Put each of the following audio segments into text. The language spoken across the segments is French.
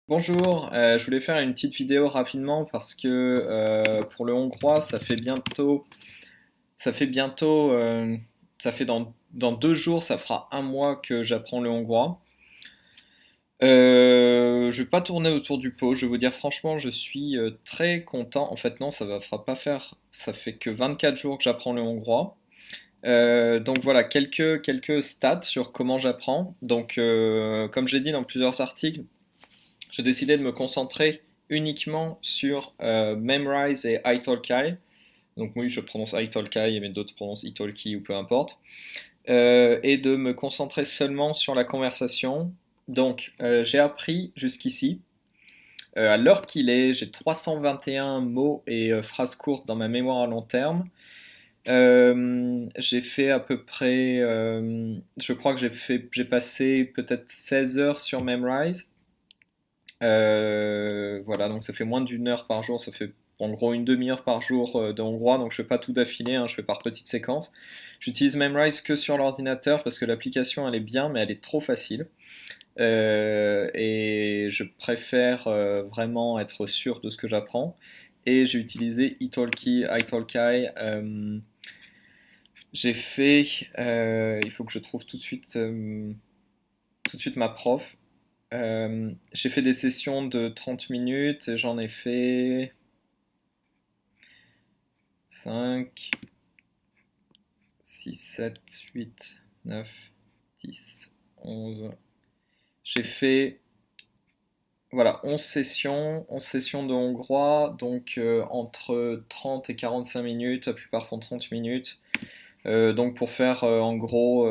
Bonjour, je voulais faire une petite vidéo rapidement parce que pour le hongrois, ça fait bientôt, ça fait dans 2 jours, ça fera un mois que j'apprends le hongrois. Je vais pas tourner autour du pot, je vais vous dire franchement, je suis très content. En fait, non, fera pas faire, ça fait que 24 jours que j'apprends le hongrois. Donc voilà, quelques stats sur comment j'apprends. Donc, comme j'ai dit dans plusieurs articles, j'ai décidé de me concentrer uniquement sur Memrise et Italki. Donc oui, je prononce Italki, mais d'autres prononcent Italki ou peu importe. Et de me concentrer seulement sur la conversation. Donc j'ai appris jusqu'ici. À l'heure qu'il est, j'ai 321 mots et phrases courtes dans ma mémoire à long terme. J'ai fait à peu près, je crois que j'ai passé peut-être 16 heures sur Memrise. Voilà, donc ça fait moins d'une heure par jour, ça fait en gros une demi-heure par jour de hongrois, donc je fais pas tout d'affilée, hein, je fais par petites séquences. J'utilise Memrise que sur l'ordinateur parce que l'application elle est bien, mais elle est trop facile. Et je préfère vraiment être sûr de ce que j'apprends. Et j'ai utilisé Italki. J'ai fait, il faut que je trouve tout de suite ma prof. J'ai fait des sessions de 30 minutes et j'en ai fait 5, 6, 7, 8, 9, 10, 11. J'ai fait voilà, 11 sessions de hongrois, donc entre 30 et 45 minutes, la plupart font 30 minutes. Donc pour faire en gros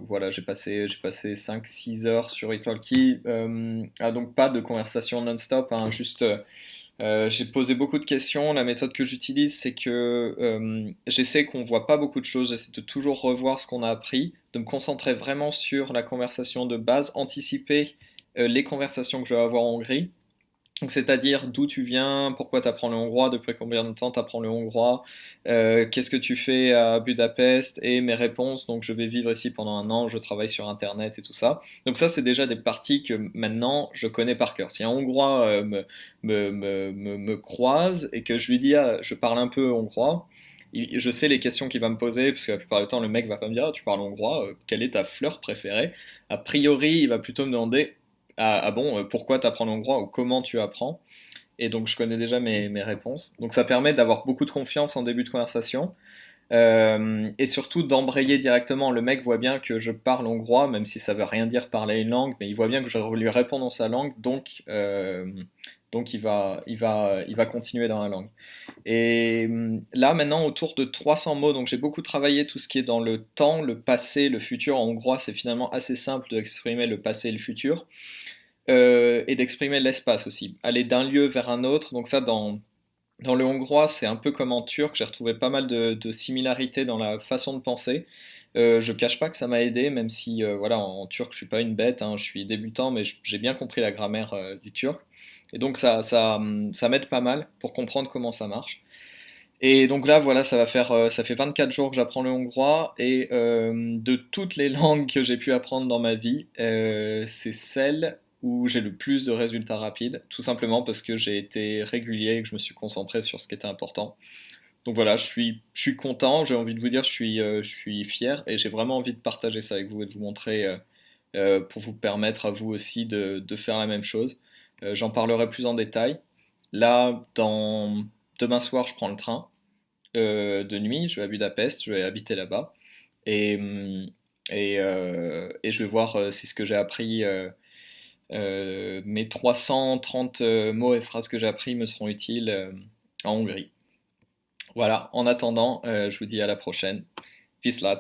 voilà, j'ai passé 5 6 heures sur Italki. Donc pas de conversation non-stop, hein, juste j'ai posé beaucoup de questions. La méthode que j'utilise, c'est que j'essaie qu'on voit pas beaucoup de choses. J'essaie de toujours revoir ce qu'on a appris, de me concentrer vraiment sur la conversation de base, anticiper les conversations que je vais avoir en Hongrie. Donc, c'est-à-dire d'où tu viens, pourquoi tu apprends le hongrois, depuis combien de temps tu apprends le hongrois, qu'est-ce que tu fais à Budapest et mes réponses. Donc, je vais vivre ici pendant un an, je travaille sur Internet et tout ça. Donc, ça, c'est déjà des parties que maintenant je connais par cœur. Si un hongrois me croise et que je lui dis, ah, je parle un peu hongrois, je sais les questions qu'il va me poser, parce que la plupart du temps, le mec va pas me dire, ah, tu parles hongrois, quelle est ta fleur préférée? A priori, il va plutôt me demander, ah bon, pourquoi tu apprends le hongrois ou comment tu apprends? Et donc je connais déjà mes réponses. Donc ça permet d'avoir beaucoup de confiance en début de conversation. Et surtout d'embrayer directement. Le mec voit bien que je parle hongrois, même si ça veut rien dire parler une langue, mais il voit bien que je lui réponds dans sa langue, donc il va continuer dans la langue. Et là maintenant autour de 300 mots, donc j'ai beaucoup travaillé tout ce qui est dans le temps, le passé, le futur. En hongrois c'est finalement assez simple d'exprimer le passé et le futur et d'exprimer l'espace aussi. Aller d'un lieu vers un autre, donc ça dans le hongrois c'est un peu comme en turc, j'ai retrouvé pas mal de similarités dans la façon de penser. Je cache pas que ça m'a aidé, même si voilà, en turc je suis pas une bête, hein, je suis débutant, mais j'ai bien compris la grammaire du turc. Et donc ça m'aide pas mal pour comprendre comment ça marche. Et donc là, voilà, ça fait 24 jours que j'apprends le hongrois et de toutes les langues que j'ai pu apprendre dans ma vie, c'est celle où j'ai le plus de résultats rapides, tout simplement parce que j'ai été régulier et que je me suis concentré sur ce qui était important. Donc voilà, je suis content, j'ai envie de vous dire, je suis fier et j'ai vraiment envie de partager ça avec vous et de vous montrer pour vous permettre à vous aussi de faire la même chose. J'en parlerai plus en détail. Là, demain soir, je prends le train de nuit, je vais à Budapest, je vais habiter là-bas et, et je vais voir si ce que j'ai appris, mes 330 mots et phrases que j'ai appris me seront utiles en Hongrie. Voilà, en attendant, je vous dis à la prochaine. Peace lot.